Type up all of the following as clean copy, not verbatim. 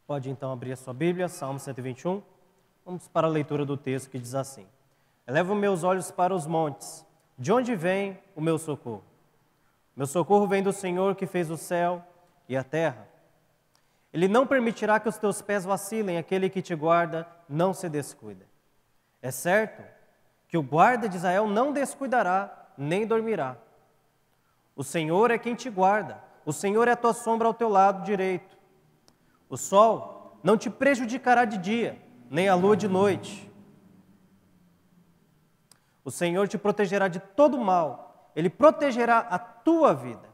Pode então abrir a sua Bíblia, Salmo 121. Vamos para a leitura do texto que diz assim: Elevo meus olhos para os montes, de onde vem o meu socorro? Meu socorro vem do Senhor que fez o céu e a terra. Ele não permitirá que os teus pés vacilem, aquele que te guarda não se descuida. É certo que o guarda de Israel não descuidará, nem dormirá. O Senhor é quem te guarda, o Senhor é a tua sombra ao teu lado direito. O sol não te prejudicará de dia, nem a lua de noite. O Senhor te protegerá de todo mal, Ele protegerá a tua vida.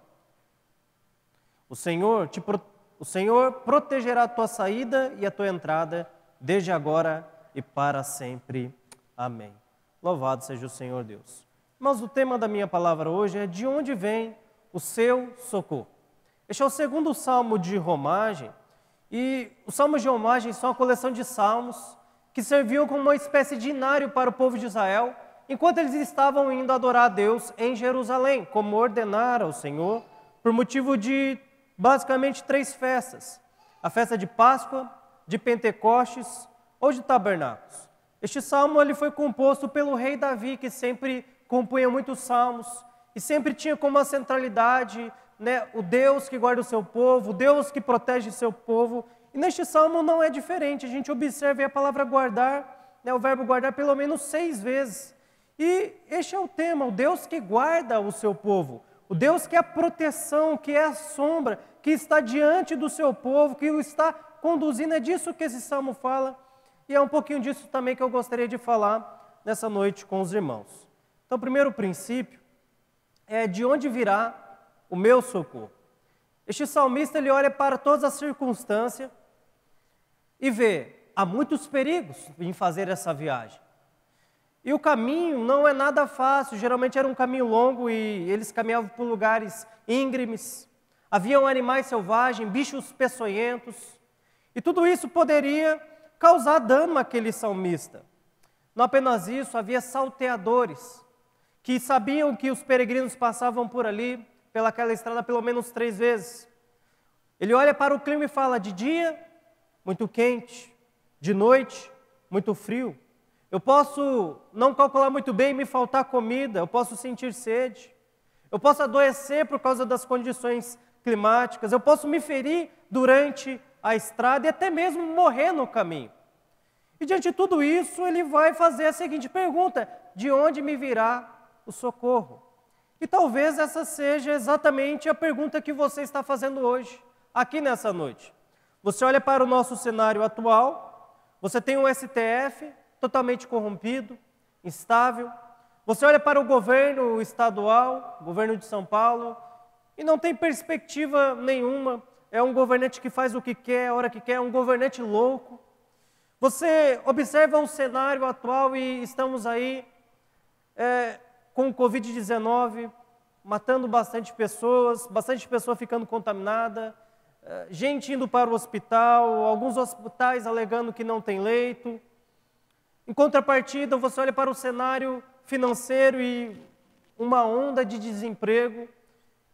O Senhor protegerá a tua saída e a tua entrada, desde agora e para sempre. Amém. Louvado seja o Senhor Deus. Mas o tema da minha palavra hoje é: de onde vem o seu socorro? Este é o segundo salmo de romagem, e os salmos de romagem são uma coleção de salmos que serviam como uma espécie de inário para o povo de Israel, enquanto eles estavam indo adorar a Deus em Jerusalém, como ordenara o Senhor, por motivo de basicamente 3 festas: a festa de Páscoa, de Pentecostes ou de Tabernáculos. Este salmo ele foi composto pelo rei Davi, que sempre compunha muitos salmos e sempre tinha como uma centralidade, o Deus que guarda o seu povo, o Deus que protege o seu povo. E neste salmo não é diferente. A gente observa a palavra guardar, o verbo guardar pelo menos 6 vezes. E este é o tema: o Deus que guarda o seu povo, o Deus que é a proteção, que é a sombra, que está diante do seu povo, que o está conduzindo. É disso que esse salmo fala. E é um pouquinho disso também que eu gostaria de falar nessa noite com os irmãos. Então, o primeiro princípio é: de onde virá o meu socorro? Este salmista ele olha para todas as circunstâncias e vê, há muitos perigos em fazer essa viagem. E o caminho não é nada fácil, geralmente era um caminho longo e eles caminhavam por lugares íngremes. Haviam animais selvagens, bichos peçonhentos, e tudo isso poderia causar dano àquele salmista. Não apenas isso, havia salteadores que sabiam que os peregrinos passavam por ali, pelaquela estrada, pelo menos 3 vezes. Ele olha para o clima e fala: de dia, muito quente, de noite, muito frio. Eu posso não calcular muito bem e me faltar comida, eu posso sentir sede, eu posso adoecer por causa das condições climáticas, eu posso me ferir durante a estrada e até mesmo morrer no caminho. E diante de tudo isso, ele vai fazer a seguinte pergunta: de onde me virá o socorro? E talvez essa seja exatamente a pergunta que você está fazendo hoje, aqui nessa noite. Você olha para o nosso cenário atual, você tem um STF totalmente corrompido, instável. Você olha para o governo estadual, governo de São Paulo, e não tem perspectiva nenhuma. É um governante que faz o que quer, a hora que quer, é um governante louco. Você observa o cenário atual e estamos aí com o Covid-19, matando bastante pessoas ficando contaminadas, gente indo para o hospital, alguns hospitais alegando que não tem leito. Em contrapartida, você olha para o cenário financeiro e uma onda de desemprego.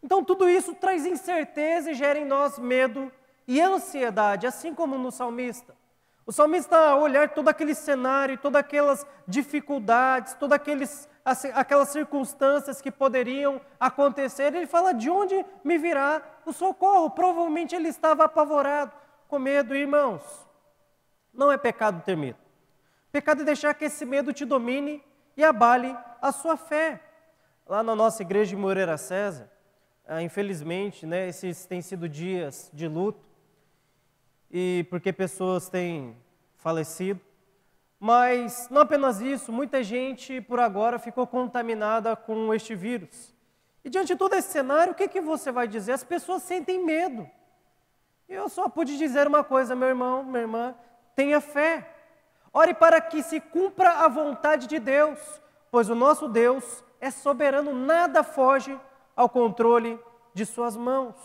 Então, tudo isso traz incerteza e gera em nós medo e ansiedade, assim como no salmista. O salmista, ao olhar todo aquele cenário, todas aquelas dificuldades, todas aquelas circunstâncias que poderiam acontecer, ele fala: de onde me virá o socorro? Provavelmente ele estava apavorado, com medo. Irmãos, não é pecado ter medo. Pecado é deixar que esse medo te domine e abale a sua fé. Lá na nossa igreja de Moreira César, infelizmente, esses têm sido dias de luto, e porque pessoas têm falecido. Mas não apenas isso, muita gente por agora ficou contaminada com este vírus. E diante de todo esse cenário, o que você vai dizer? As pessoas sentem medo. Eu só pude dizer uma coisa: meu irmão, minha irmã, tenha fé. Ore para que se cumpra a vontade de Deus, pois o nosso Deus é soberano, nada foge ao controle de suas mãos.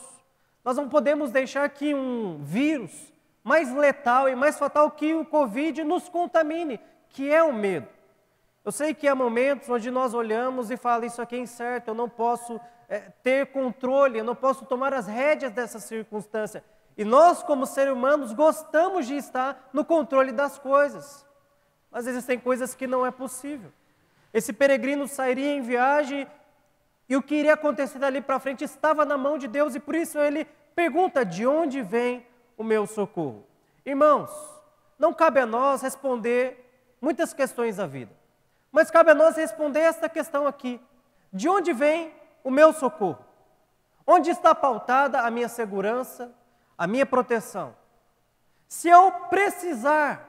Nós não podemos deixar que um vírus mais letal e mais fatal que o Covid nos contamine, que é o medo. Eu sei que há momentos onde nós olhamos e falamos: isso aqui é incerto, eu não posso ter controle, eu não posso tomar as rédeas dessa circunstância. E nós, como seres humanos, gostamos de estar no controle das coisas. Mas existem coisas que não é possível. Esse peregrino sairia em viagem e o que iria acontecer dali para frente estava na mão de Deus e por isso ele pergunta: de onde vem o meu socorro? Irmãos, não cabe a nós responder muitas questões da vida, mas cabe a nós responder esta questão aqui: de onde vem o meu socorro? Onde está pautada a minha segurança, a minha proteção? Se eu precisar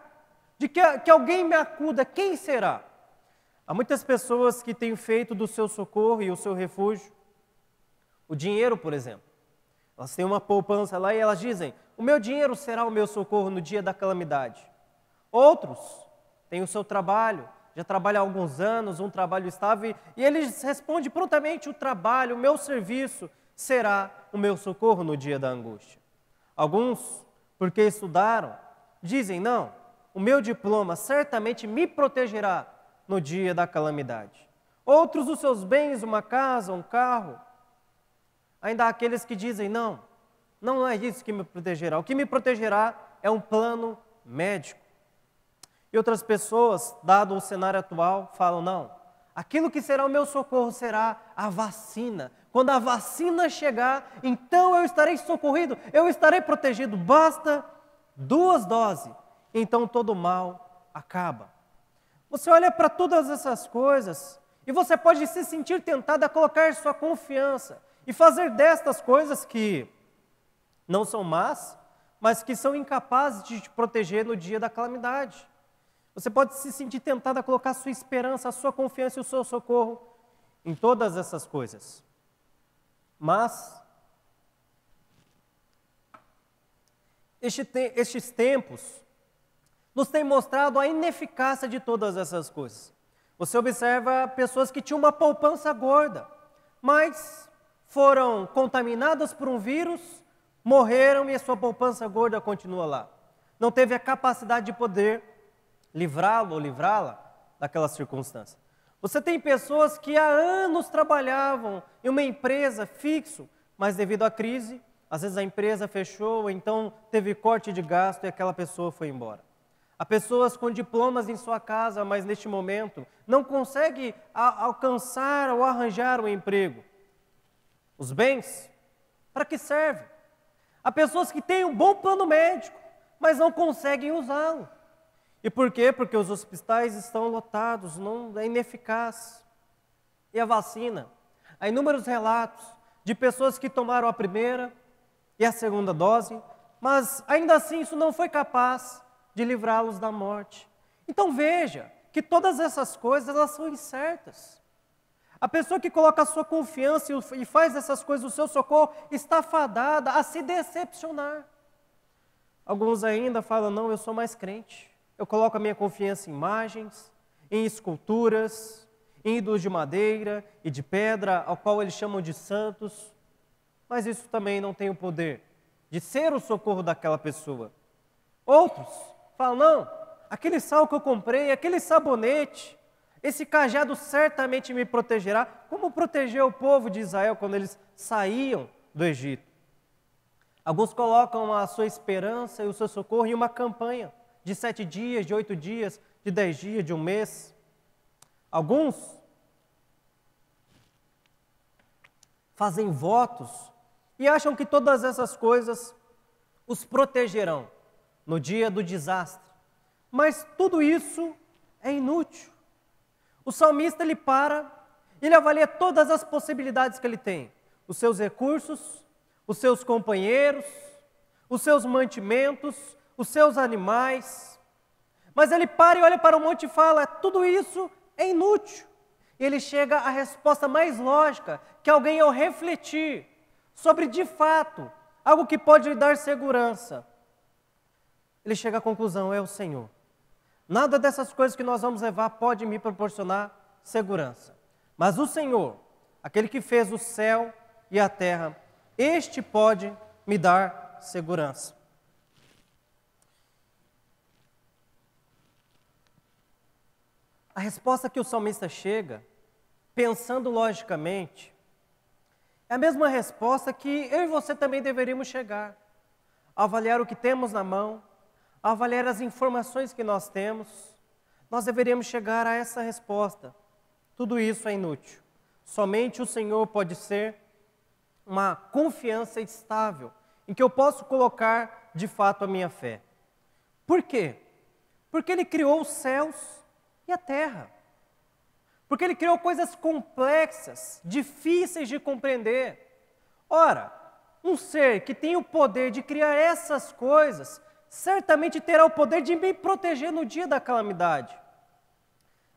de que alguém me acuda, quem será? Há muitas pessoas que têm feito do seu socorro e o seu refúgio o dinheiro, por exemplo. Elas têm uma poupança lá e elas dizem: o meu dinheiro será o meu socorro no dia da calamidade. Outros têm o seu trabalho, já trabalham há alguns anos, um trabalho estável, e eles respondem prontamente: o trabalho, o meu serviço será o meu socorro no dia da angústia. Alguns, porque estudaram, dizem: não, o meu diploma certamente me protegerá no dia da calamidade. Outros, os seus bens, uma casa, um carro. Ainda há aqueles que dizem: não, não é isso que me protegerá. O que me protegerá é um plano médico. E outras pessoas, dado o cenário atual, falam: não, aquilo que será o meu socorro será a vacina. Quando a vacina chegar, então eu estarei socorrido, eu estarei protegido. Basta 2 doses, então todo mal acaba. Você olha para todas essas coisas e você pode se sentir tentado a colocar sua confiança e fazer destas coisas que não são más, mas que são incapazes de te proteger no dia da calamidade. Você pode se sentir tentado a colocar sua esperança, a sua confiança e o seu socorro em todas essas coisas. Mas estes tempos nos têm mostrado a ineficácia de todas essas coisas. Você observa pessoas que tinham uma poupança gorda, mas foram contaminadas por um vírus, morreram e a sua poupança gorda continua lá. Não teve a capacidade de poder livrá-lo ou livrá-la daquela circunstância. Você tem pessoas que há anos trabalhavam em uma empresa fixo, mas devido à crise, às vezes a empresa fechou, então teve corte de gasto e aquela pessoa foi embora. Há pessoas com diplomas em sua casa, mas neste momento não conseguem alcançar ou arranjar um emprego. Os bens, para que servem? Há pessoas que têm um bom plano médico, mas não conseguem usá-lo. E por quê? Porque os hospitais estão lotados, não é ineficaz. E a vacina? Há inúmeros relatos de pessoas que tomaram a primeira e a segunda dose, mas ainda assim isso não foi capaz de livrá-los da morte. Então veja que todas essas coisas elas são incertas. A pessoa que coloca a sua confiança e faz essas coisas o seu socorro está fadada a se decepcionar. Alguns ainda falam: não, eu sou mais crente. Eu coloco a minha confiança em imagens, em esculturas, em ídolos de madeira e de pedra, ao qual eles chamam de santos. Mas isso também não tem o poder de ser o socorro daquela pessoa. Outros falam: não, aquele sal que eu comprei, aquele sabonete, esse cajado certamente me protegerá, como protegeu o povo de Israel quando eles saíam do Egito. Alguns colocam a sua esperança e o seu socorro em uma campanha de 7 dias, de 8 dias, de 10 dias, de um mês. Alguns fazem votos e acham que todas essas coisas os protegerão no dia do desastre. Mas tudo isso é inútil. O salmista, ele para, ele avalia todas as possibilidades que ele tem. Os seus recursos, os seus companheiros, os seus mantimentos, os seus animais. Mas ele para e olha para o monte e fala: tudo isso é inútil. E ele chega à resposta mais lógica, que alguém ao refletir sobre, de fato, algo que pode lhe dar segurança, ele chega à conclusão: é o Senhor. Nada dessas coisas que nós vamos levar pode me proporcionar segurança. Mas o Senhor, aquele que fez o céu e a terra, este pode me dar segurança. A resposta que o salmista chega, pensando logicamente, é a mesma resposta que eu e você também deveríamos chegar. ao avaliar o que temos na mão, ao avaliar as informações que nós temos, nós deveríamos chegar a essa resposta: tudo isso é inútil. Somente o Senhor pode ser uma confiança estável, em que eu posso colocar de fato a minha fé. Por quê? Porque Ele criou os céus e a terra. Porque Ele criou coisas complexas, difíceis de compreender. Ora, um ser que tem o poder de criar essas coisas, certamente terá o poder de me proteger no dia da calamidade.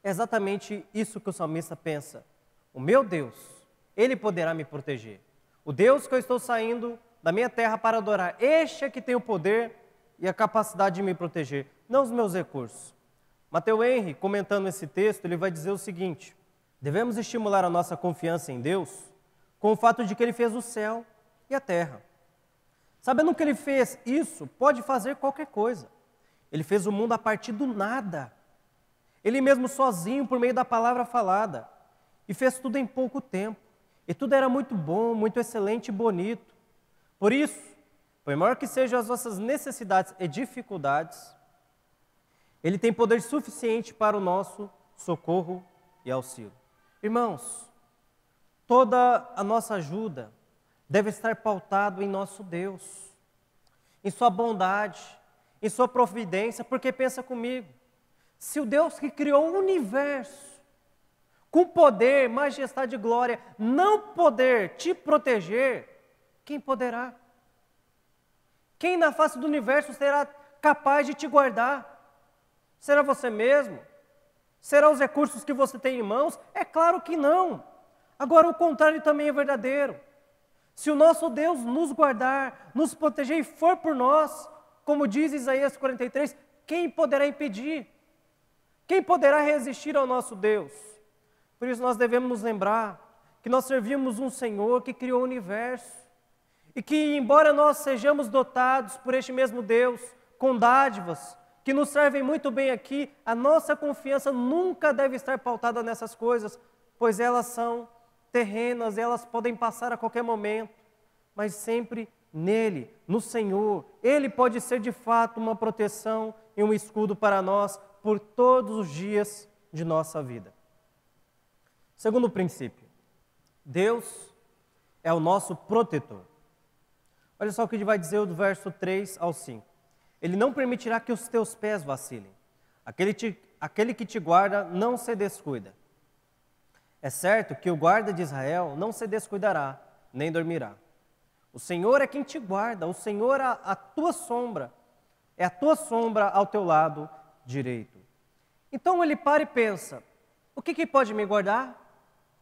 É exatamente isso que o salmista pensa. O meu Deus, Ele poderá me proteger. O Deus que eu estou saindo da minha terra para adorar, este é que tem o poder e a capacidade de me proteger, não os meus recursos. Matthew Henry, comentando esse texto, ele vai dizer o seguinte: devemos estimular a nossa confiança em Deus com o fato de que Ele fez o céu e a terra. Sabendo que Ele fez isso, pode fazer qualquer coisa. Ele fez o mundo a partir do nada. Ele mesmo sozinho, por meio da palavra falada. E fez tudo em pouco tempo. E tudo era muito bom, muito excelente e bonito. Por isso, por maior que sejam as nossas necessidades e dificuldades, Ele tem poder suficiente para o nosso socorro e auxílio. Irmãos, toda a nossa ajuda deve estar pautado em nosso Deus, em sua bondade, em sua providência, porque pensa comigo, se o Deus que criou o universo, com poder, majestade e glória, não poder te proteger, quem poderá? Quem na face do universo será capaz de te guardar? Será você mesmo? Será os recursos que você tem em mãos? É claro que não. Agora o contrário também é verdadeiro. Se o nosso Deus nos guardar, nos proteger e for por nós, como diz Isaías 43, quem poderá impedir? Quem poderá resistir ao nosso Deus? Por isso nós devemos nos lembrar que nós servimos um Senhor que criou o universo e que, embora nós sejamos dotados por este mesmo Deus com dádivas que nos servem muito bem aqui, a nossa confiança nunca deve estar pautada nessas coisas, pois elas são terrenas, elas podem passar a qualquer momento, mas sempre nele, no Senhor. Ele pode ser de fato uma proteção e um escudo para nós por todos os dias de nossa vida. Segundo princípio, Deus é o nosso protetor. Olha só o que ele vai dizer do verso 3 ao 5. Ele não permitirá que os teus pés vacilem. Aquele que te guarda não se descuida. É certo que o guarda de Israel não se descuidará, nem dormirá. O Senhor é quem te guarda, o Senhor é a tua sombra, é a tua sombra ao teu lado direito. Então ele para e pensa, o que pode me guardar?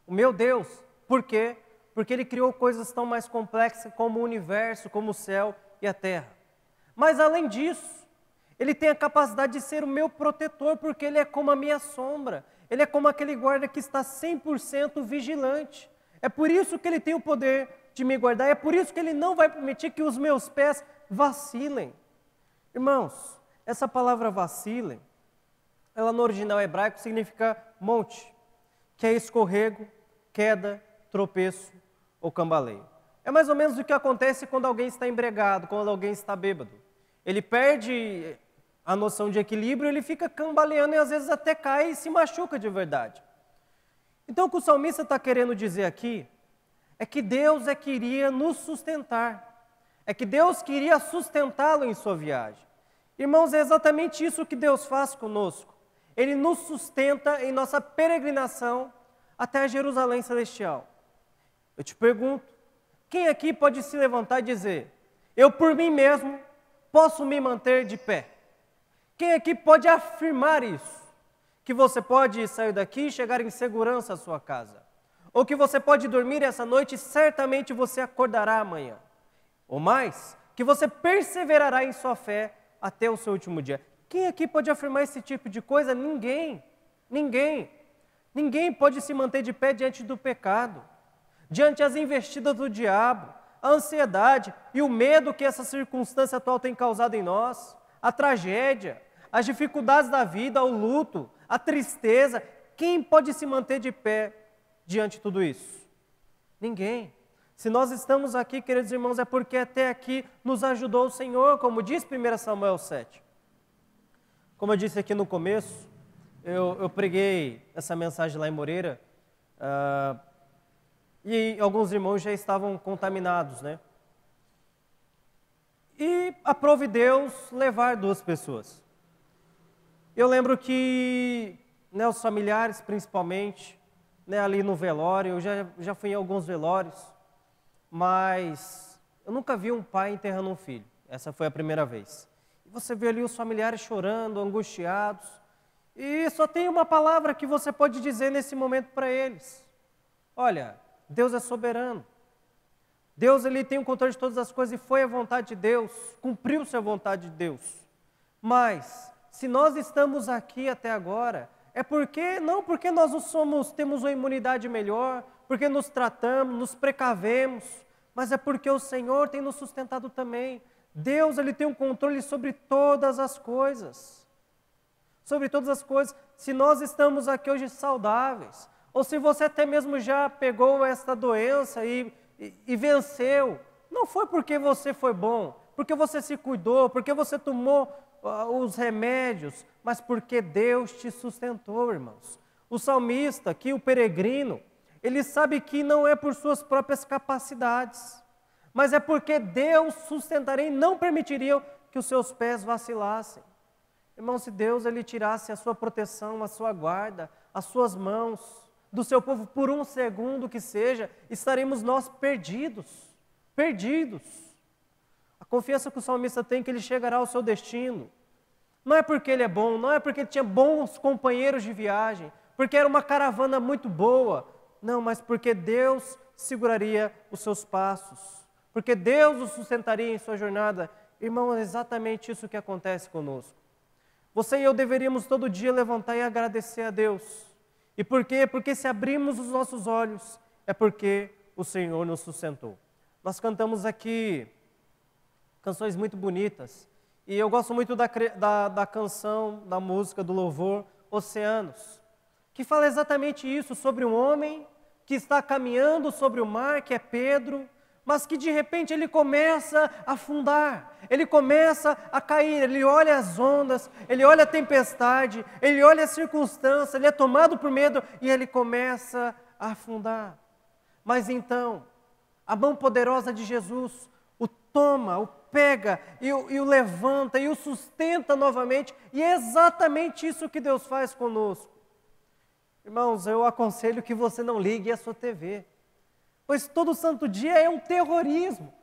O meu Deus. Por quê? Porque Ele criou coisas tão mais complexas como o universo, como o céu e a terra. Mas além disso, Ele tem a capacidade de ser o meu protetor, porque Ele é como a minha sombra. Ele é como aquele guarda que está 100% vigilante. É por isso que Ele tem o poder de me guardar, é por isso que Ele não vai permitir que os meus pés vacilem. Irmãos, essa palavra vacilem, ela no original hebraico significa monte, que é escorrego, queda, tropeço ou cambaleio. É mais ou menos o que acontece quando alguém está embriagado, quando alguém está bêbado. Ele perde a noção de equilíbrio, ele fica cambaleando e às vezes até cai e se machuca de verdade. Então o que o salmista está querendo dizer aqui é que Deus é que iria nos sustentar, é que Deus queria sustentá-lo em sua viagem. Irmãos, é exatamente isso que Deus faz conosco. Ele nos sustenta em nossa peregrinação até Jerusalém Celestial. Eu te pergunto, quem aqui pode se levantar e dizer, eu por mim mesmo posso me manter de pé? Quem aqui pode afirmar isso? Que você pode sair daqui e chegar em segurança à sua casa. Ou que você pode dormir essa noite e certamente você acordará amanhã. Ou mais, que você perseverará em sua fé até o seu último dia. Quem aqui pode afirmar esse tipo de coisa? Ninguém. Ninguém. Ninguém pode se manter de pé diante do pecado, diante das investidas do diabo, a ansiedade e o medo que essa circunstância atual tem causado em nós, a tragédia, as dificuldades da vida, o luto, a tristeza. Quem pode se manter de pé diante de tudo isso? Ninguém. Se nós estamos aqui, queridos irmãos, é porque até aqui nos ajudou o Senhor, como diz 1 Samuel 7. Como eu disse aqui no começo, eu preguei essa mensagem lá em Moreira, e alguns irmãos já estavam contaminados, né? E aprove Deus levar 2 pessoas. Eu lembro que, né, os familiares, principalmente, né, ali no velório, eu já fui em alguns velórios, mas eu nunca vi um pai enterrando um filho. Essa foi a primeira vez. E você vê ali os familiares chorando, angustiados, e só tem uma palavra que você pode dizer nesse momento para eles. Olha, Deus é soberano. Deus, ele tem o controle de todas as coisas e foi a vontade de Deus, cumpriu-se a vontade de Deus. Mas, se nós estamos aqui até agora, não porque nós temos uma imunidade melhor, porque nos tratamos, nos precavemos, mas é porque o Senhor tem nos sustentado também. Deus, ele tem um controle sobre todas as coisas. Sobre todas as coisas. Se nós estamos aqui hoje saudáveis, ou se você até mesmo já pegou esta doença e venceu, não foi porque você foi bom, porque você se cuidou, porque você tomou os remédios, mas porque Deus te sustentou, irmãos. O salmista, aqui o peregrino, ele sabe que não é por suas próprias capacidades, mas é porque Deus sustentaria e não permitiria que os seus pés vacilassem. Irmão, se Deus ele tirasse a sua proteção, a sua guarda, as suas mãos do seu povo por um segundo que seja, estaremos nós perdidos. A confiança que o salmista tem que ele chegará ao seu destino. Não é porque ele é bom, não é porque ele tinha bons companheiros de viagem, porque era uma caravana muito boa. Não, mas porque Deus seguraria os seus passos, porque Deus o sustentaria em sua jornada. Irmão, é exatamente isso que acontece conosco. Você e eu deveríamos todo dia levantar e agradecer a Deus. E por quê? Porque se abrimos os nossos olhos, é porque o Senhor nos sustentou. Nós cantamos aqui canções muito bonitas, e eu gosto muito da canção, da música, do louvor, Oceanos, que fala exatamente isso, sobre um homem que está caminhando sobre o mar, que é Pedro, mas que de repente ele começa a afundar, ele começa a cair, ele olha as ondas, ele olha a tempestade, ele olha a circunstância, ele é tomado por medo e ele começa a afundar. Mas então, a mão poderosa de Jesus o toma, o pega e o levanta e o sustenta novamente, e é exatamente isso que Deus faz conosco. Irmãos, eu aconselho que você não ligue a sua TV, pois todo santo dia é um terrorismo.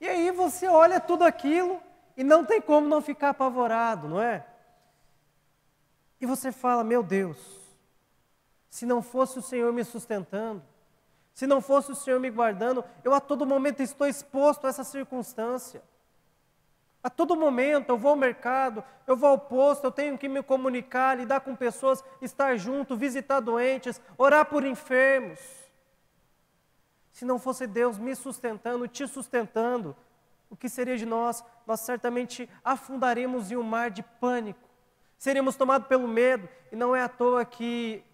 E aí você olha tudo aquilo e não tem como não ficar apavorado, não é? E você fala, meu Deus, se não fosse o Senhor me sustentando, se não fosse o Senhor me guardando, eu a todo momento estou exposto a essa circunstância. A todo momento eu vou ao mercado, eu vou ao posto, eu tenho que me comunicar, lidar com pessoas, estar junto, visitar doentes, orar por enfermos. Se não fosse Deus me sustentando, te sustentando, o que seria de nós? Nós certamente afundaremos em um mar de pânico. Seríamos tomados pelo medo, e não é à toa que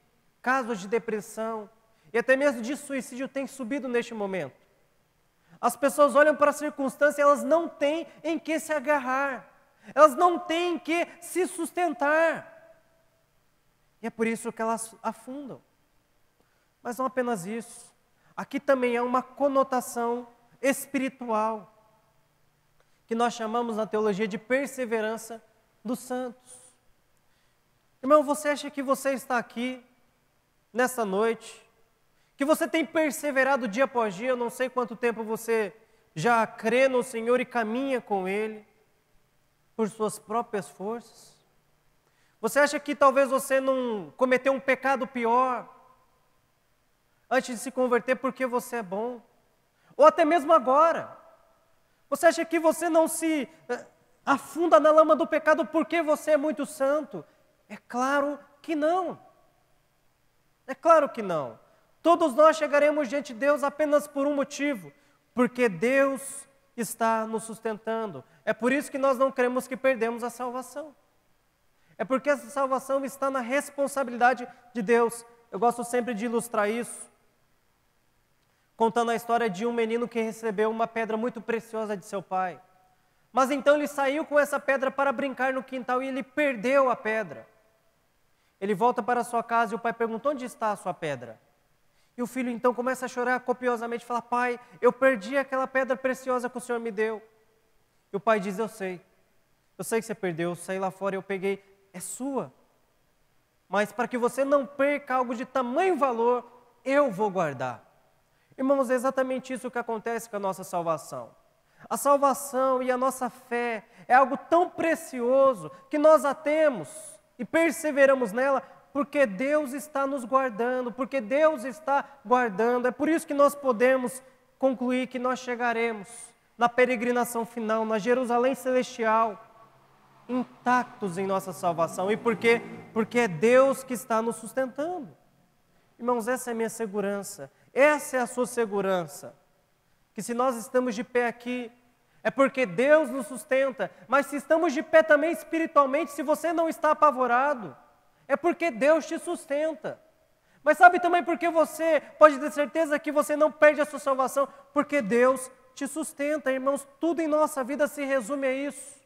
casos de depressão e até mesmo de suicídio têm subido neste momento. As pessoas olham para a circunstância e elas não têm em que se agarrar, elas não têm em que se sustentar. E é por isso que elas afundam. Mas não apenas isso. Aqui também há uma conotação espiritual, que nós chamamos na teologia de perseverança dos santos. Irmão, você acha que você está aqui, nessa noite, que você tem perseverado dia após dia, eu não sei quanto tempo você já crê no Senhor e caminha com Ele, por suas próprias forças? Você acha que talvez você não cometeu um pecado pior antes de se converter porque você é bom? Ou até mesmo agora? Você acha que você não se afunda na lama do pecado porque você é muito santo? É claro que não. É claro que não. Todos nós chegaremos diante de Deus apenas por um motivo, porque Deus está nos sustentando. É por isso que nós não cremos que perdemos a salvação. É porque essa salvação está na responsabilidade de Deus. Eu gosto sempre de ilustrar isso contando a história de um menino que recebeu uma pedra muito preciosa de seu pai. Mas então ele saiu com essa pedra para brincar no quintal e ele perdeu a pedra. Ele volta para sua casa e o pai pergunta: onde está a sua pedra? E o filho então começa a chorar copiosamente e fala: pai, eu perdi aquela pedra preciosa que o Senhor me deu. E o pai diz: eu sei que você perdeu, eu saí lá fora e eu peguei, é sua. Mas para que você não perca algo de tamanho valor, eu vou guardar. Irmãos, é exatamente isso que acontece com a nossa salvação. A salvação e a nossa fé é algo tão precioso que nós a temos e perseveramos nela porque Deus está nos guardando, porque Deus está guardando. É por isso que nós podemos concluir que nós chegaremos na peregrinação final, na Jerusalém celestial, intactos em nossa salvação. E por quê? Porque é Deus que está nos sustentando. Irmãos, essa é a minha segurança, essa é a sua segurança. Que se nós estamos de pé aqui, é porque Deus nos sustenta, mas se estamos de pé também espiritualmente, se você não está apavorado, é porque Deus te sustenta. Mas sabe também por que você pode ter certeza que você não perde a sua salvação? Porque Deus te sustenta, irmãos, tudo em nossa vida se resume a isso.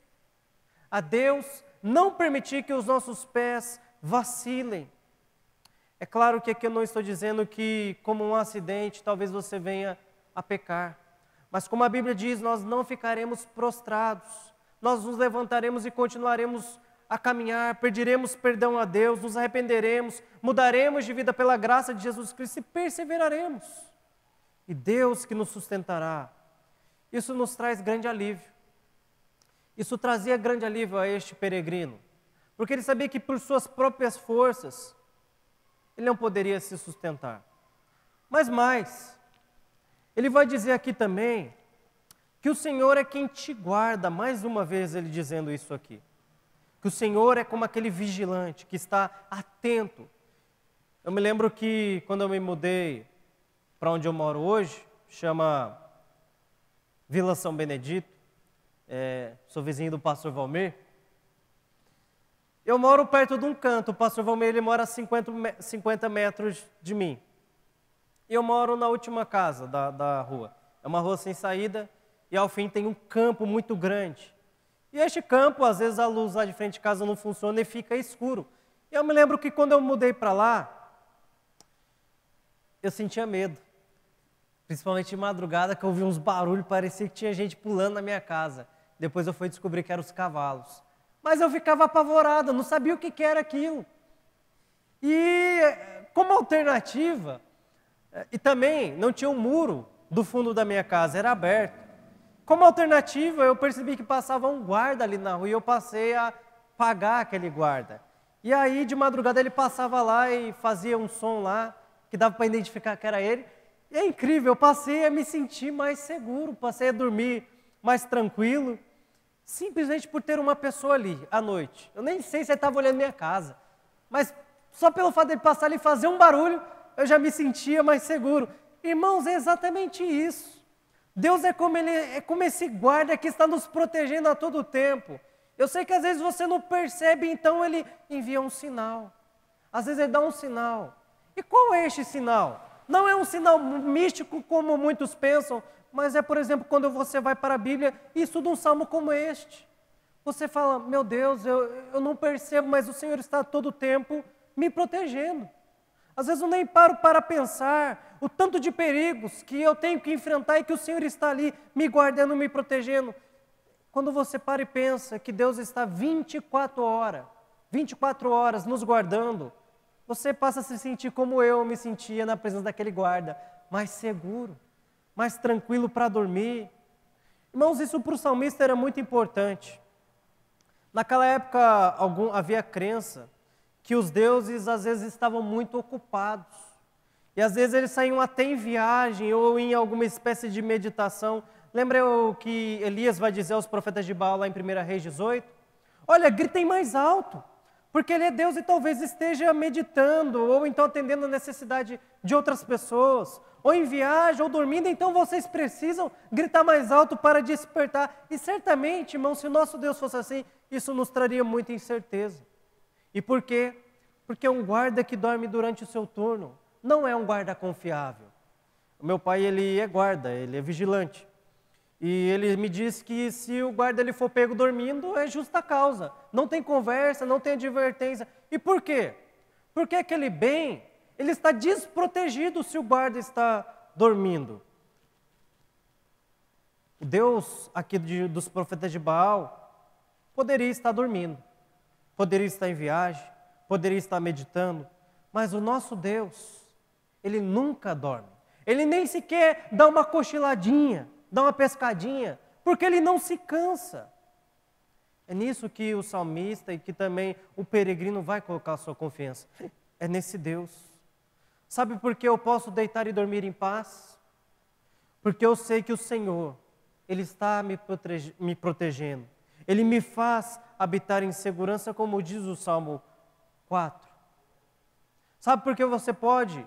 A Deus não permitir que os nossos pés vacilem. É claro que aqui eu não estou dizendo que, como um acidente, talvez você venha a pecar. Mas como a Bíblia diz, nós não ficaremos prostrados. Nós nos levantaremos e continuaremos a caminhar, pediremos perdão a Deus, nos arrependeremos, mudaremos de vida pela graça de Jesus Cristo e perseveraremos. E Deus que nos sustentará. Isso nos traz grande alívio. Isso trazia grande alívio a este peregrino, porque ele sabia que por suas próprias forças ele não poderia se sustentar. Mas mais, ele vai dizer aqui também que o Senhor é quem te guarda, mais uma vez ele dizendo isso aqui. Que o Senhor é como aquele vigilante que está atento. Eu me lembro que quando eu me mudei para onde eu moro hoje, chama Vila São Benedito, sou vizinho do pastor Valmir. Eu moro perto de um canto, o pastor Valmir ele mora a 50 metros de mim. E eu moro na última casa da rua. É uma rua sem saída e ao fim tem um campo muito grande. E este campo, às vezes a luz lá de frente de casa não funciona e fica escuro. E eu me lembro que quando eu mudei para lá, eu sentia medo. Principalmente de madrugada, que eu ouvi uns barulhos, parecia que tinha gente pulando na minha casa. Depois eu fui descobrir que eram os cavalos. Mas eu ficava apavorado, não sabia o que era aquilo. E como alternativa, e também não tinha um muro do fundo da minha casa, era aberto. Como alternativa, eu percebi que passava um guarda ali na rua e eu passei a pagar aquele guarda. E aí, de madrugada, ele passava lá e fazia um som lá, que dava para identificar que era ele. E é incrível, eu passei a me sentir mais seguro, passei a dormir mais tranquilo, simplesmente por ter uma pessoa ali à noite. Eu nem sei se ele estava olhando minha casa, mas só pelo fato de ele passar ali e fazer um barulho, eu já me sentia mais seguro. Irmãos, é exatamente isso. Deus é como esse guarda que está nos protegendo a todo tempo. Eu sei que às vezes você não percebe, então ele envia um sinal. Às vezes ele dá um sinal. E qual é este sinal? Não é um sinal místico como muitos pensam, mas é, por exemplo, quando você vai para a Bíblia e estuda um salmo como este. Você fala: meu Deus, eu não percebo, mas o Senhor está a todo tempo me protegendo. Às vezes eu nem paro para pensar o tanto de perigos que eu tenho que enfrentar e que o Senhor está ali me guardando, me protegendo. Quando você para e pensa que Deus está 24 horas nos guardando, você passa a se sentir como eu me sentia na presença daquele guarda, mais seguro, mais tranquilo para dormir. Irmãos, isso para o salmista era muito importante. Naquela época havia crença que os deuses às vezes estavam muito ocupados. E às vezes eles saíam até em viagem ou em alguma espécie de meditação. Lembra o que Elias vai dizer aos profetas de Baal lá em 1 Reis 18? Olha, gritem mais alto, porque ele é Deus e talvez esteja meditando, ou então atendendo a necessidade de outras pessoas, ou em viagem, ou dormindo, então vocês precisam gritar mais alto para despertar. E certamente, irmão, se o nosso Deus fosse assim, isso nos traria muita incerteza. E por quê? Porque um guarda que dorme durante o seu turno não é um guarda confiável. O meu pai, ele é guarda, ele é vigilante. E ele me disse que se o guarda ele for pego dormindo, é justa causa. Não tem conversa, não tem advertência. E por quê? Porque aquele bem, ele está desprotegido se o guarda está dormindo. O Deus aqui dos profetas de Baal poderia estar dormindo, poderia estar em viagem, poderia estar meditando, mas o nosso Deus, ele nunca dorme. Ele nem sequer dá uma cochiladinha, dá uma pescadinha, porque ele não se cansa. É nisso que o salmista e que também o peregrino vai colocar a sua confiança. É nesse Deus. Sabe por que eu posso deitar e dormir em paz? Porque eu sei que o Senhor, Ele está me protegendo. Ele me faz habitar em segurança, como diz o Salmo 4. Sabe por que você pode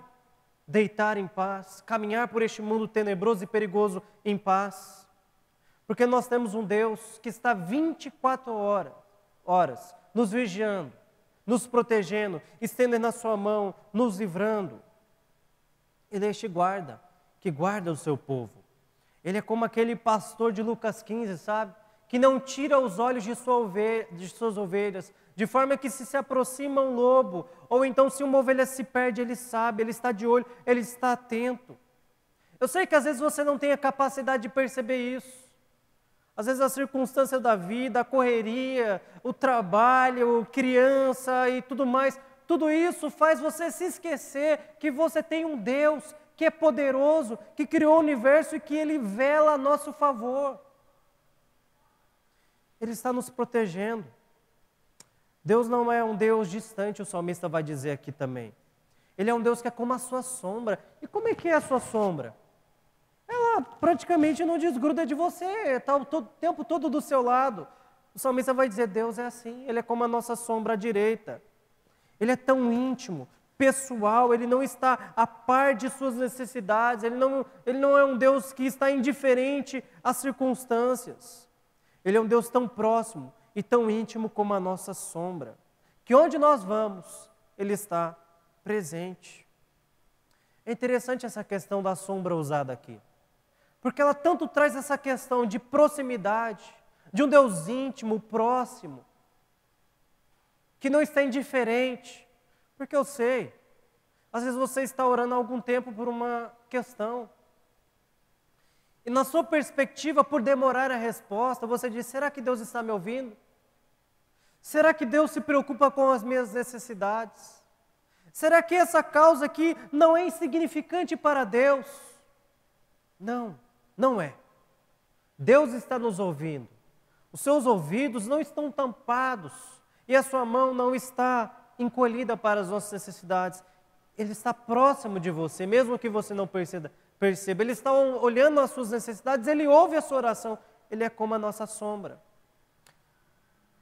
deitar em paz, caminhar por este mundo tenebroso e perigoso em paz? Porque nós temos um Deus que está 24 horas nos vigiando, nos protegendo, estendendo a sua mão, nos livrando. Ele é este guarda, que guarda o seu povo. Ele é como aquele pastor de Lucas 15, sabe? Que não tira os olhos de suas ovelhas, de forma que se aproxima um lobo, ou então se uma ovelha se perde, ele sabe, ele está de olho, ele está atento. Eu sei que às vezes você não tem a capacidade de perceber isso. Às vezes a circunstância da vida, a correria, o trabalho, criança e tudo mais, tudo isso faz você se esquecer que você tem um Deus que é poderoso, que criou o universo e que Ele vela a nosso favor. Ele está nos protegendo. Deus não é um Deus distante, o salmista vai dizer aqui também. Ele é um Deus que é como a sua sombra. E como é que é a sua sombra? Ela praticamente não desgruda de você, está o tempo todo do seu lado. O salmista vai dizer, Deus é assim, Ele é como a nossa sombra à direita. Ele é tão íntimo, pessoal, Ele não está a par de suas necessidades, Ele não é um Deus que está indiferente às circunstâncias. Ele é um Deus tão próximo e tão íntimo como a nossa sombra, que onde nós vamos, Ele está presente. É interessante essa questão da sombra usada aqui, porque ela tanto traz essa questão de proximidade, de um Deus íntimo, próximo, que não está indiferente, porque eu sei, às vezes você está orando há algum tempo por uma questão, e na sua perspectiva, por demorar a resposta, você diz, será que Deus está me ouvindo? Será que Deus se preocupa com as minhas necessidades? Será que essa causa aqui não é insignificante para Deus? Não, não é. Deus está nos ouvindo. Os seus ouvidos não estão tampados e a sua mão não está encolhida para as nossas necessidades. Ele está próximo de você, mesmo que você não perceba. Ele está olhando as suas necessidades, Ele ouve a sua oração. Ele é como a nossa sombra.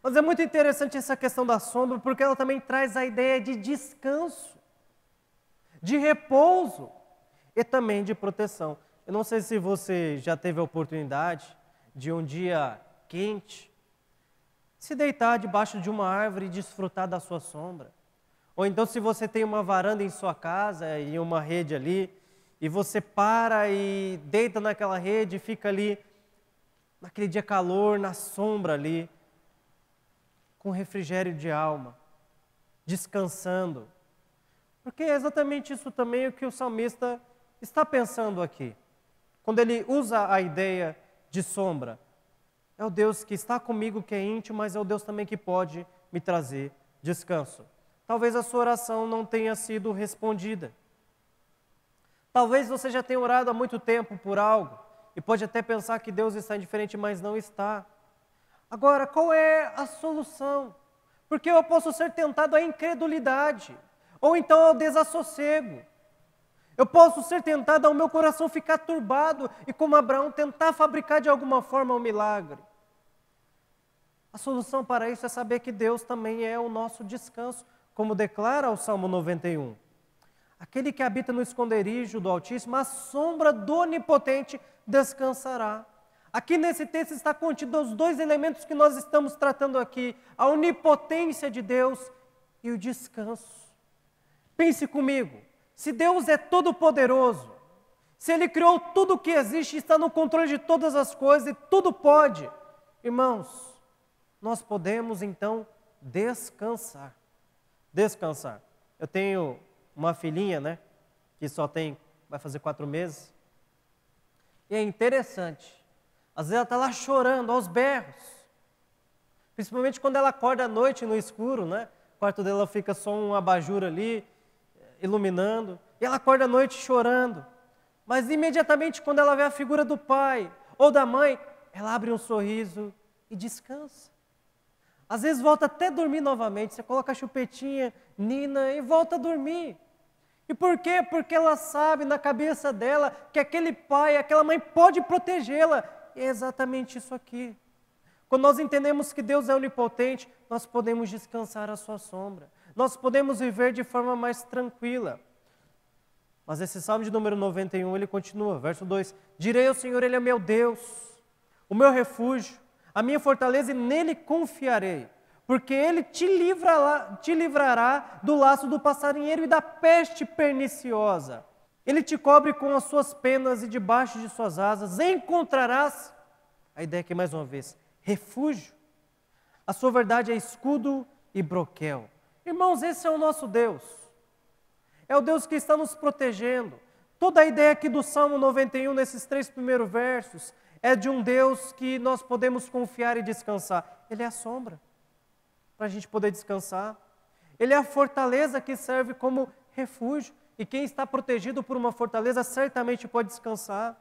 Mas é muito interessante essa questão da sombra, porque ela também traz a ideia de descanso, de repouso e também de proteção. Eu não sei se você já teve a oportunidade de um dia quente, se deitar debaixo de uma árvore e desfrutar da sua sombra. Ou então se você tem uma varanda em sua casa e uma rede ali, e você para e deita naquela rede e fica ali, naquele dia calor, na sombra ali, com refrigério de alma, descansando. Porque é exatamente isso também o que o salmista está pensando aqui. Quando ele usa a ideia de sombra, é o Deus que está comigo, que é íntimo, mas é o Deus também que pode me trazer descanso. Talvez a sua oração não tenha sido respondida. Talvez você já tenha orado há muito tempo por algo e pode até pensar que Deus está indiferente, mas não está. Agora, qual é a solução? Porque eu posso ser tentado à incredulidade, ou então ao desassossego. Eu posso ser tentado ao meu coração ficar turbado e, como Abraão, tentar fabricar de alguma forma um milagre. A solução para isso é saber que Deus também é o nosso descanso, como declara o Salmo 91. Aquele que habita no esconderijo do Altíssimo, a sombra do Onipotente descansará. Aqui nesse texto está contido os dois elementos que nós estamos tratando aqui, a onipotência de Deus e o descanso. Pense comigo, se Deus é todo-poderoso, Se Ele criou tudo o que existe, está no controle de todas as coisas e tudo pode, irmãos, nós podemos então descansar. Descansar. Eu tenho uma filhinha, né, que vai fazer 4 meses, e é interessante, às vezes ela está lá chorando aos berros, principalmente quando ela acorda à noite no escuro, né, o quarto dela fica só um abajur ali, iluminando, e ela acorda à noite chorando, mas imediatamente quando ela vê a figura do pai ou da mãe, ela abre um sorriso e descansa. Às vezes volta até a dormir novamente, você coloca a chupetinha, nina e volta a dormir. E por quê? Porque ela sabe na cabeça dela que aquele pai, aquela mãe pode protegê-la. E é exatamente isso aqui. Quando nós entendemos que Deus é onipotente, nós podemos descansar à sua sombra. Nós podemos viver de forma mais tranquila. Mas esse Salmo de número 91, ele continua, verso 2. Direi ao Senhor, Ele é meu Deus, o meu refúgio, a minha fortaleza, e nele confiarei. Porque Ele te livrará do laço do passarinheiro e da peste perniciosa. Ele te cobre com as suas penas e debaixo de suas asas encontrarás, a ideia aqui mais uma vez, refúgio. A sua verdade é escudo e broquel. Irmãos, esse é o nosso Deus. É o Deus que está nos protegendo. Toda a ideia aqui do Salmo 91, nesses 3 primeiros versos, é de um Deus que nós podemos confiar e descansar. Ele é a sombra, para a gente poder descansar. Ele é a fortaleza que serve como refúgio. E quem está protegido por uma fortaleza certamente pode descansar.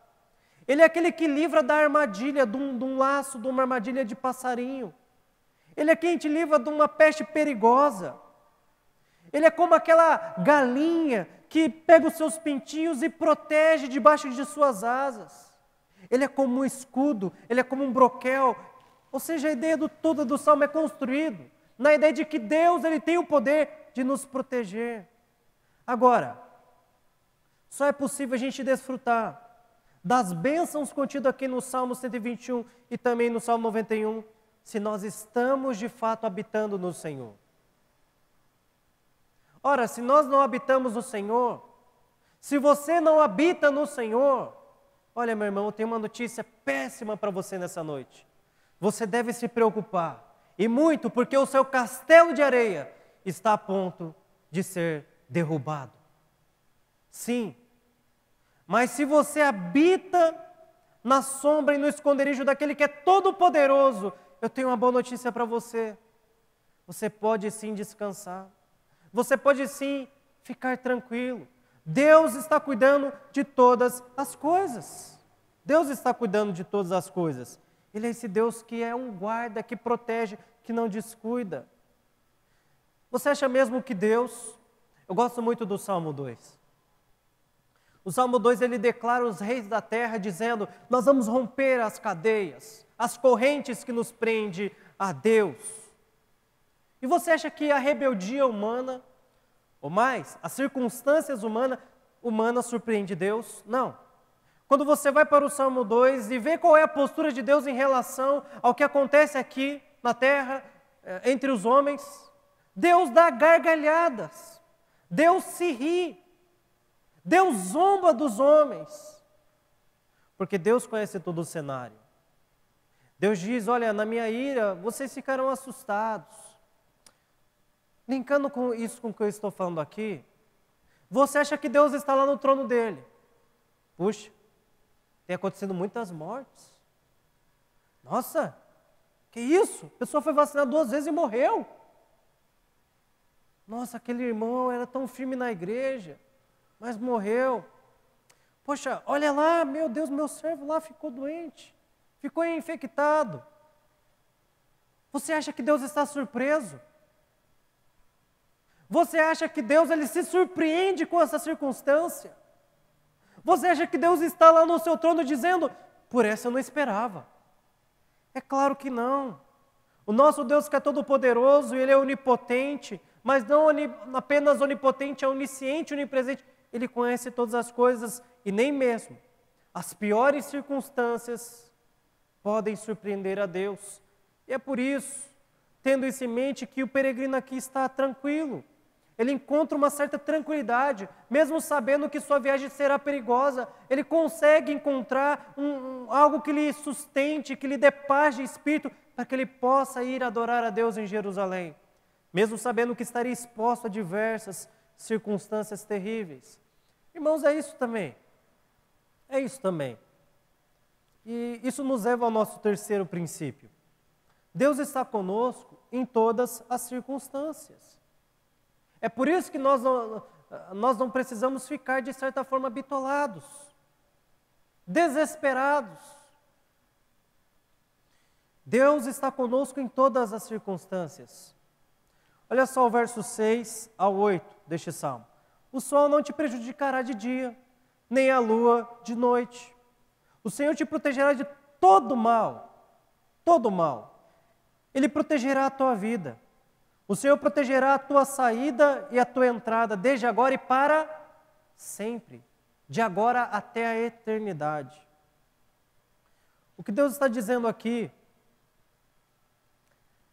Ele é aquele que livra da armadilha, de um laço, de uma armadilha de passarinho. Ele é quem te livra de uma peste perigosa. Ele é como aquela galinha que pega os seus pintinhos e protege debaixo de suas asas. Ele é como um escudo, ele é como um broquel. Ou seja, a ideia toda do Salmo é construído na ideia de que Deus ele tem o poder de nos proteger. Agora, só é possível a gente desfrutar das bênçãos contidas aqui no Salmo 121 e também no Salmo 91, se nós estamos de fato habitando no Senhor. Ora, se nós não habitamos no Senhor, se você não habita no Senhor, olha, meu irmão, eu tenho uma notícia péssima para você nessa noite. Você deve se preocupar, e muito, porque o seu castelo de areia está a ponto de ser derrubado. Sim, mas se você habita na sombra e no esconderijo daquele que é todo-poderoso, eu tenho uma boa notícia para você. Você pode sim descansar. Você pode sim ficar tranquilo. Deus está cuidando de todas as coisas. Deus está cuidando de todas as coisas. Ele é esse Deus que é um guarda, que protege, que não descuida. Você acha mesmo que Deus... Eu gosto muito do Salmo 2. O Salmo 2, ele declara os reis da terra, dizendo, nós vamos romper as cadeias, as correntes que nos prende a Deus. E você acha que a rebeldia humana, ou mais, as circunstâncias humanas surpreende Deus? Não. Quando você vai para o Salmo 2 e vê qual é a postura de Deus em relação ao que acontece aqui na terra, entre os homens, Deus dá gargalhadas, Deus se ri, Deus zomba dos homens, porque Deus conhece todo o cenário. Deus diz, olha, na minha ira, vocês ficarão assustados. Linkando com isso com o que eu estou falando aqui, você acha que Deus está lá no trono dele? Puxa, tem acontecido muitas mortes. Nossa, que isso? A pessoa foi vacinada 2 vezes e morreu. Nossa, aquele irmão era tão firme na igreja, mas morreu. Poxa, olha lá, meu Deus, meu servo lá ficou doente, ficou infectado. Você acha que Deus está surpreso? Você acha que Deus ele se surpreende com essa circunstância? Você acha que Deus está lá no seu trono dizendo, por essa eu não esperava? É claro que não. O nosso Deus que é todo-poderoso, Ele é onipotente, mas não apenas onipotente, é onisciente, onipresente. Ele conhece todas as coisas e nem mesmo as piores circunstâncias podem surpreender a Deus. E é por isso, tendo isso em mente, que o peregrino aqui está tranquilo. ele encontra uma certa tranquilidade, mesmo sabendo que sua viagem será perigosa, ele consegue encontrar algo que lhe sustente, que lhe dê paz de espírito, para que ele possa ir adorar a Deus em Jerusalém, mesmo sabendo que estaria exposto a diversas circunstâncias terríveis. Irmãos, é isso também. É isso também. E isso nos leva ao nosso terceiro princípio. Deus está conosco em todas as circunstâncias. É por isso que nós não precisamos ficar, de certa forma, bitolados, desesperados. Deus está conosco em todas as circunstâncias. Olha só o verso 6 ao 8 deste salmo. O sol não te prejudicará de dia, nem a lua de noite. O Senhor te protegerá de todo mal, todo mal. Ele protegerá a tua vida. O Senhor protegerá a tua saída e a tua entrada, desde agora e para sempre, de agora até a eternidade. O que Deus está dizendo aqui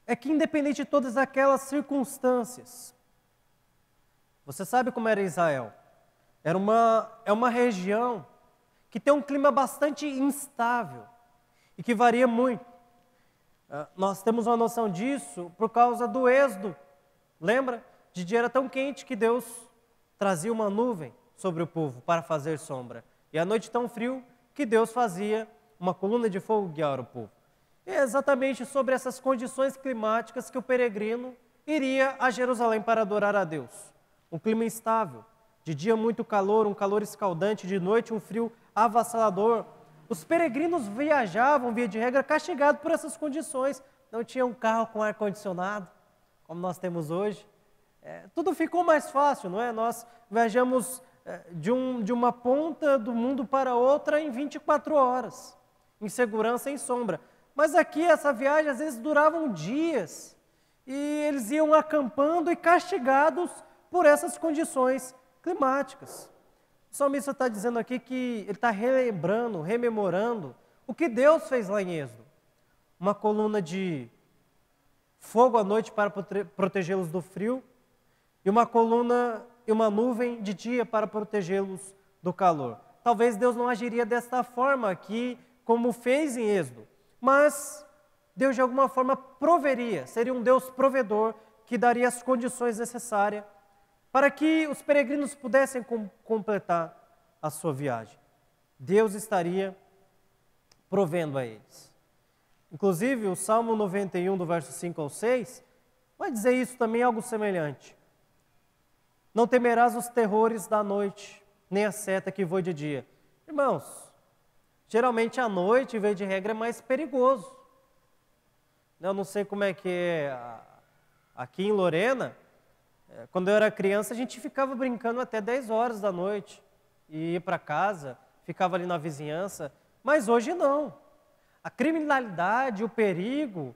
é que, independente de todas aquelas circunstâncias, você sabe como era Israel? É uma região que tem um clima bastante instável e que varia muito. Nós temos uma noção disso por causa do êxodo. Lembra? De dia era tão quente que Deus trazia uma nuvem sobre o povo para fazer sombra. E à noite tão frio que Deus fazia uma coluna de fogo guiar o povo. E é exatamente sobre essas condições climáticas que o peregrino iria a Jerusalém para adorar a Deus. Um clima instável, de dia muito calor, um calor escaldante, de noite um frio avassalador. Os peregrinos viajavam, via de regra, castigados por essas condições. Não tinha um carro com ar-condicionado, como nós temos hoje. Tudo ficou mais fácil, não é? Nós viajamos de uma ponta do mundo para outra em 24 horas, em segurança e em sombra. Mas aqui essa viagem às vezes durava dias, e eles iam acampando e castigados por essas condições climáticas. O salmista está dizendo aqui que ele está relembrando, rememorando o que Deus fez lá em Êxodo. Uma coluna de fogo à noite para protegê-los do frio, e uma coluna e uma nuvem de dia para protegê-los do calor. Talvez Deus não agiria desta forma aqui, como fez em Êxodo, mas Deus de alguma forma proveria, seria um Deus provedor que daria as condições necessárias para que os peregrinos pudessem completar a sua viagem. Deus estaria provendo a eles. Inclusive, o Salmo 91, do verso 5 ao 6, vai dizer isso também, algo semelhante. Não temerás os terrores da noite, nem a seta que voa de dia. Irmãos, geralmente à noite, em vez de regra, é mais perigoso. Eu não sei como é que é aqui em Lorena. Quando eu era criança, a gente ficava brincando até 10 horas da noite. E ia para casa, ficava ali na vizinhança. Mas hoje não. A criminalidade, o perigo,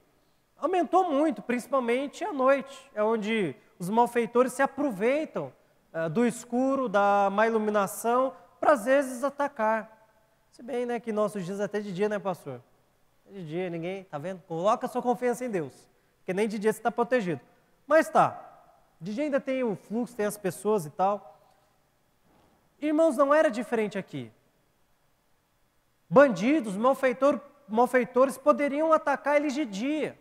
aumentou muito, principalmente à noite. É onde os malfeitores se aproveitam do escuro, da má iluminação, para às vezes atacar. Se bem, né, que nossos dias até de dia, né, pastor? De dia, ninguém, tá vendo? Coloca a sua confiança em Deus, porque nem de dia você está protegido. Mas tá. De dia ainda tem o fluxo, tem as pessoas e tal. Irmãos, não era diferente aqui. Bandidos, malfeitores poderiam atacar eles de dia,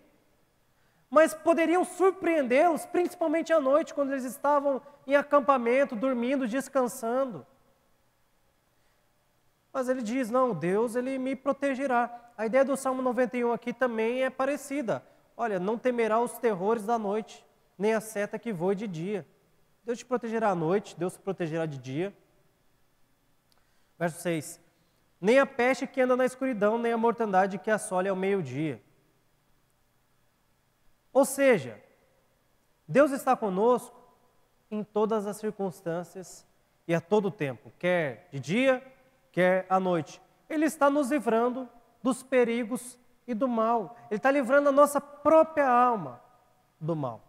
mas poderiam surpreendê-los, principalmente à noite, quando eles estavam em acampamento, dormindo, descansando. Mas ele diz, não, Deus, ele me protegerá. A ideia do Salmo 91 aqui também é parecida. Olha, não temerá os terrores da noite, nem a seta que voe de dia. Deus te protegerá à noite, Deus te protegerá de dia. Verso 6. Nem a peste que anda na escuridão, nem a mortandade que assole ao meio-dia. Ou seja, Deus está conosco em todas as circunstâncias e a todo tempo, quer de dia, quer à noite. Ele está nos livrando dos perigos e do mal. Ele está livrando a nossa própria alma do mal.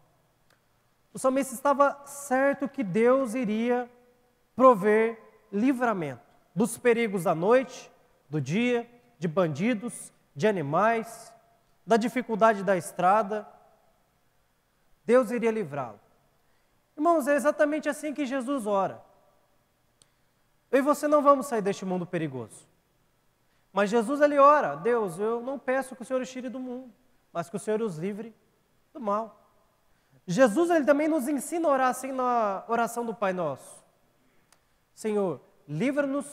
O salmista estava certo que Deus iria prover livramento dos perigos da noite, do dia, de bandidos, de animais, da dificuldade da estrada. Deus iria livrá-lo. Irmãos, é exatamente assim que Jesus ora. Eu e você não vamos sair deste mundo perigoso. Mas Jesus, ele ora: Deus, eu não peço que o Senhor os tire do mundo, mas que o Senhor os livre do mal. Jesus, ele também nos ensina a orar assim na oração do Pai Nosso: Senhor, livra-nos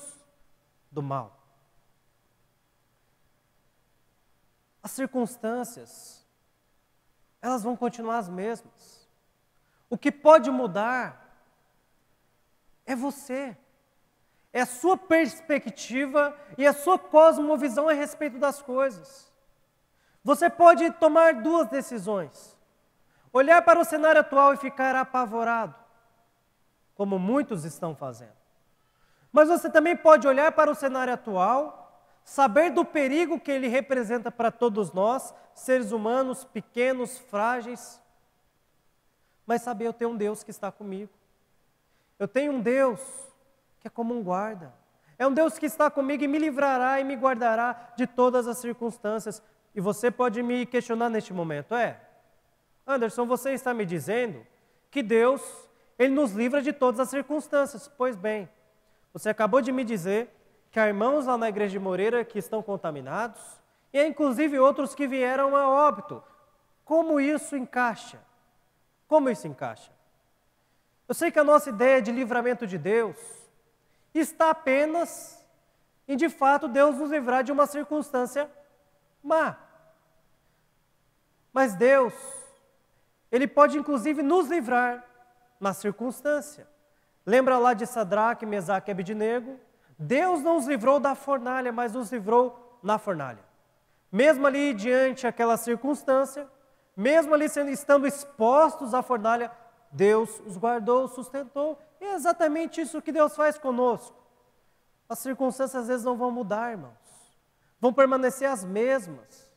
do mal. As circunstâncias, elas vão continuar as mesmas. O que pode mudar é você. É a sua perspectiva e a sua cosmovisão a respeito das coisas. Você pode tomar duas decisões: olhar para o cenário atual e ficar apavorado, como muitos estão fazendo. Mas você também pode olhar para o cenário atual, saber do perigo que ele representa para todos nós, seres humanos pequenos, frágeis, mas saber: eu tenho um Deus que está comigo. Eu tenho um Deus que é como um guarda. É um Deus que está comigo e me livrará e me guardará de todas as circunstâncias. E você pode me questionar neste momento: Anderson, você está me dizendo que Deus, ele nos livra de todas as circunstâncias. Pois bem, você acabou de me dizer que há irmãos lá na igreja de Moreira que estão contaminados, e há inclusive outros que vieram a óbito. Como isso encaixa? Como isso encaixa? Eu sei que a nossa ideia de livramento de Deus está apenas em, de fato, Deus nos livrar de uma circunstância má. Mas Deus, ele pode inclusive nos livrar na circunstância. Lembra lá de Sadraque, Mesaque e Abednego? Deus não os livrou da fornalha, mas nos livrou na fornalha. Mesmo ali diante daquela circunstância, mesmo ali estando expostos à fornalha, Deus os guardou, sustentou. E é exatamente isso que Deus faz conosco. As circunstâncias às vezes não vão mudar, irmãos. Vão permanecer as mesmas.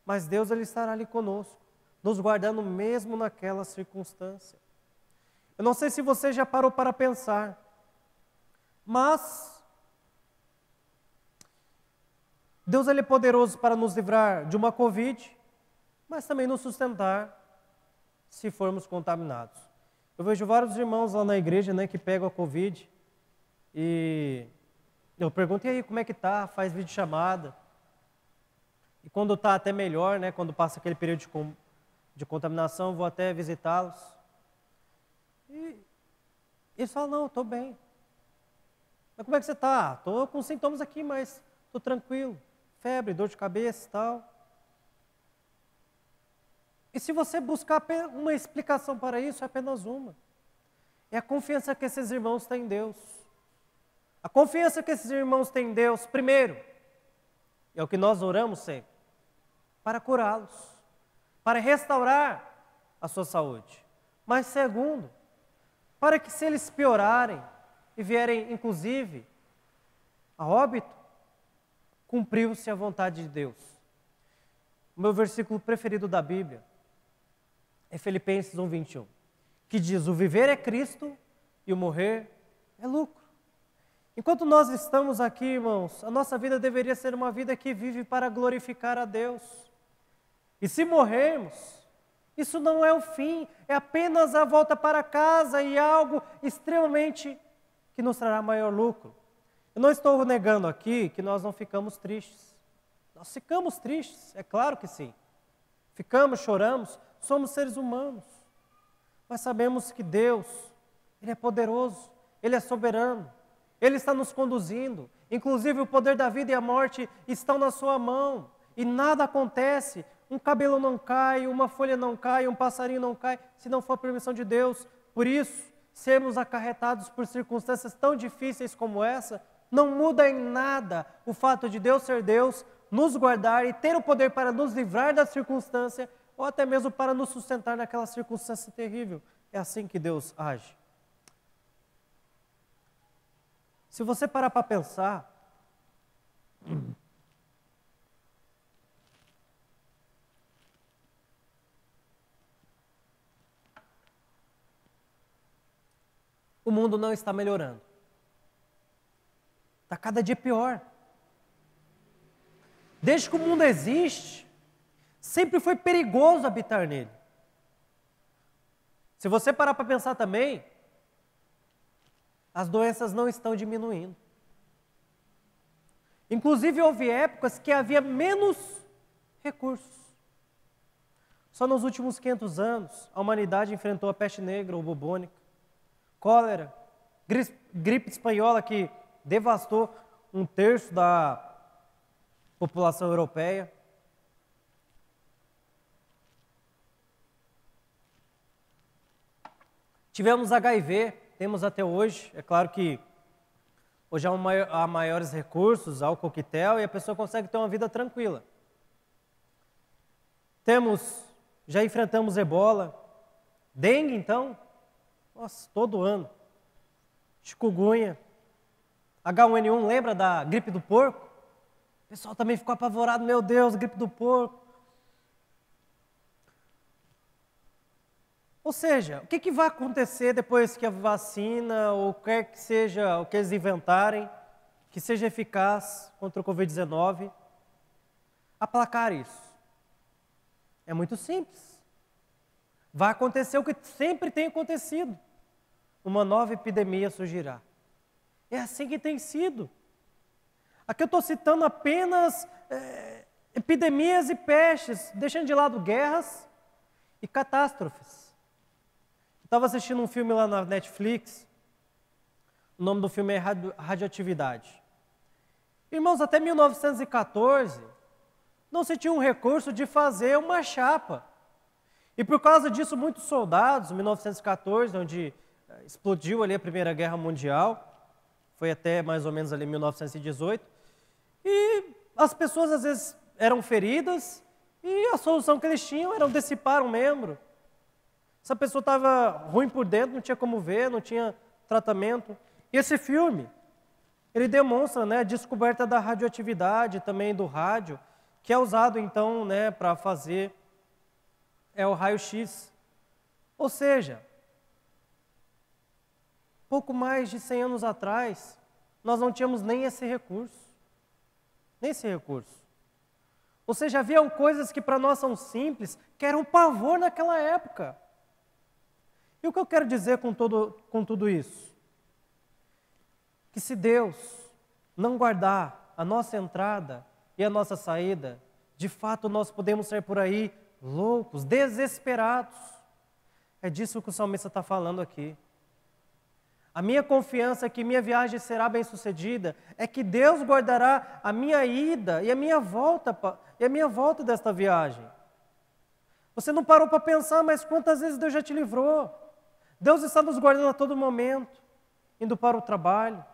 Mas Deus, ele estará ali conosco, nos guardando mesmo naquela circunstância. Eu não sei se você já parou para pensar, mas Deus, ele é poderoso para nos livrar de uma Covid, mas também nos sustentar se formos contaminados. Eu vejo vários irmãos lá na igreja, que pegam a Covid e eu pergunto: e aí, como é que tá? Faz videochamada. E quando está até melhor, quando passa aquele período de contaminação, vou até visitá-los. E eles falam: não, estou bem. Mas como é que você está? Estou com sintomas aqui, mas estou tranquilo. Febre, dor de cabeça e tal. E se você buscar uma explicação para isso, é apenas uma. É a confiança que esses irmãos têm em Deus. A confiança que esses irmãos têm em Deus, primeiro, é o que nós oramos sempre, para curá-los, para restaurar a sua saúde. Mas segundo, para que se eles piorarem e vierem, inclusive, a óbito, cumpriu-se a vontade de Deus. O meu versículo preferido da Bíblia é Filipenses 1:21, que diz: o viver é Cristo e o morrer é lucro. Enquanto nós estamos aqui, irmãos, a nossa vida deveria ser uma vida que vive para glorificar a Deus. E se morrermos, isso não é o fim, é apenas a volta para casa e algo extremamente que nos trará maior lucro. Eu não estou negando aqui que nós não ficamos tristes. Nós ficamos tristes, é claro que sim. Ficamos, choramos, somos seres humanos. Mas sabemos que Deus, ele é poderoso, ele é soberano. Ele está nos conduzindo. Inclusive o poder da vida e a morte estão na sua mão. E nada acontece. Um cabelo não cai, uma folha não cai, um passarinho não cai, se não for a permissão de Deus. Por isso, sermos acarretados por circunstâncias tão difíceis como essa, não muda em nada o fato de Deus ser Deus, nos guardar e ter o poder para nos livrar da circunstância, ou até mesmo para nos sustentar naquela circunstância terrível. É assim que Deus age. Se você parar para pensar, o mundo não está melhorando. Está cada dia pior. Desde que o mundo existe, sempre foi perigoso habitar nele. Se você parar para pensar também, as doenças não estão diminuindo. Inclusive, houve épocas que havia menos recursos. Só nos últimos 500 anos, a humanidade enfrentou a peste negra ou bubônica, cólera, gripe espanhola que devastou 1/3 da população europeia. Tivemos HIV, temos até hoje. É claro que hoje há maiores recursos, há o coquetel e a pessoa consegue ter uma vida tranquila. Já enfrentamos ebola, dengue então, nossa, todo ano. Chikungunya, H1N1, lembra da gripe do porco? O pessoal também ficou apavorado, meu Deus, gripe do porco. Ou seja, o que vai acontecer depois que a vacina, ou quer que seja o que eles inventarem, que seja eficaz contra o Covid-19, aplacar isso? É muito simples. Vai acontecer o que sempre tem acontecido. Uma nova epidemia surgirá. É assim que tem sido. Aqui eu estou citando apenas epidemias e pestes, deixando de lado guerras e catástrofes. Estava assistindo um filme lá na Netflix, o nome do filme é Radioatividade. Irmãos, até 1914, não se tinha um recurso de fazer uma chapa. E por causa disso, muitos soldados, em 1914, onde explodiu ali a Primeira Guerra Mundial, foi até mais ou menos ali 1918, e as pessoas às vezes eram feridas, e a solução que eles tinham era dissipar um membro. Essa pessoa estava ruim por dentro, não tinha como ver, não tinha tratamento. E esse filme, ele demonstra, né, a descoberta da radioatividade, também do rádio, que é usado então, né, para fazer o raio-x. Ou seja, pouco mais de 100 anos atrás, nós não tínhamos nem esse recurso. Nem esse recurso. Ou seja, haviam coisas que para nós são simples, que eram um pavor naquela época. E o que eu quero dizer com tudo isso? Que se Deus não guardar a nossa entrada e a nossa saída, de fato nós podemos sair por aí loucos, desesperados. É disso que o salmista está falando aqui. A minha confiança que minha viagem será bem-sucedida é que Deus guardará a minha ida e a minha volta desta viagem. Você não parou para pensar, mas quantas vezes Deus já te livrou? Deus está nos guardando a todo momento, indo para o trabalho,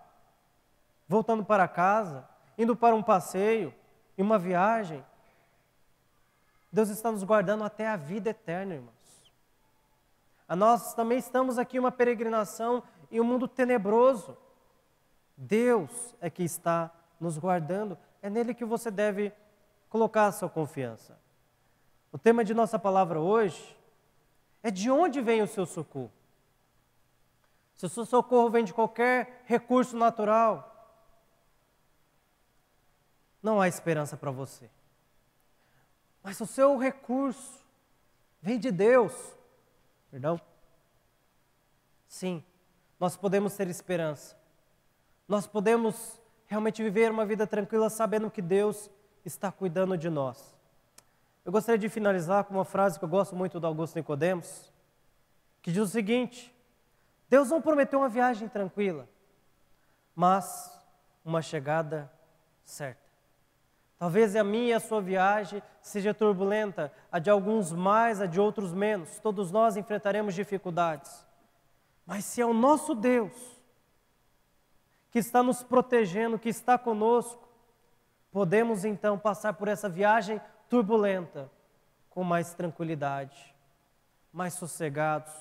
voltando para casa, indo para um passeio, em uma viagem. Deus está nos guardando até a vida eterna, irmãos. Nós também estamos aqui em uma peregrinação em um mundo tenebroso. Deus é que está nos guardando, é nele que você deve colocar a sua confiança. O tema de nossa palavra hoje é de onde vem o seu socorro. Se o seu socorro vem de qualquer recurso natural, não há esperança para você. Mas se o seu recurso vem de Deus, sim, nós podemos ter esperança. Nós podemos realmente viver uma vida tranquila sabendo que Deus está cuidando de nós. Eu gostaria de finalizar com uma frase que eu gosto muito do Augusto Nicodemos, que diz o seguinte: Deus não prometeu uma viagem tranquila, mas uma chegada certa. Talvez a minha e a sua viagem seja turbulenta, a de alguns mais, a de outros menos. Todos nós enfrentaremos dificuldades. Mas se é o nosso Deus que está nos protegendo, que está conosco, podemos então passar por essa viagem turbulenta com mais tranquilidade, mais sossegados,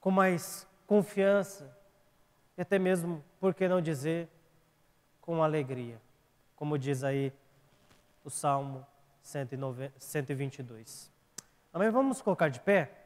com mais confiança e até mesmo, por que não dizer, com alegria, como diz aí o Salmo 122. Amém? Vamos colocar de pé?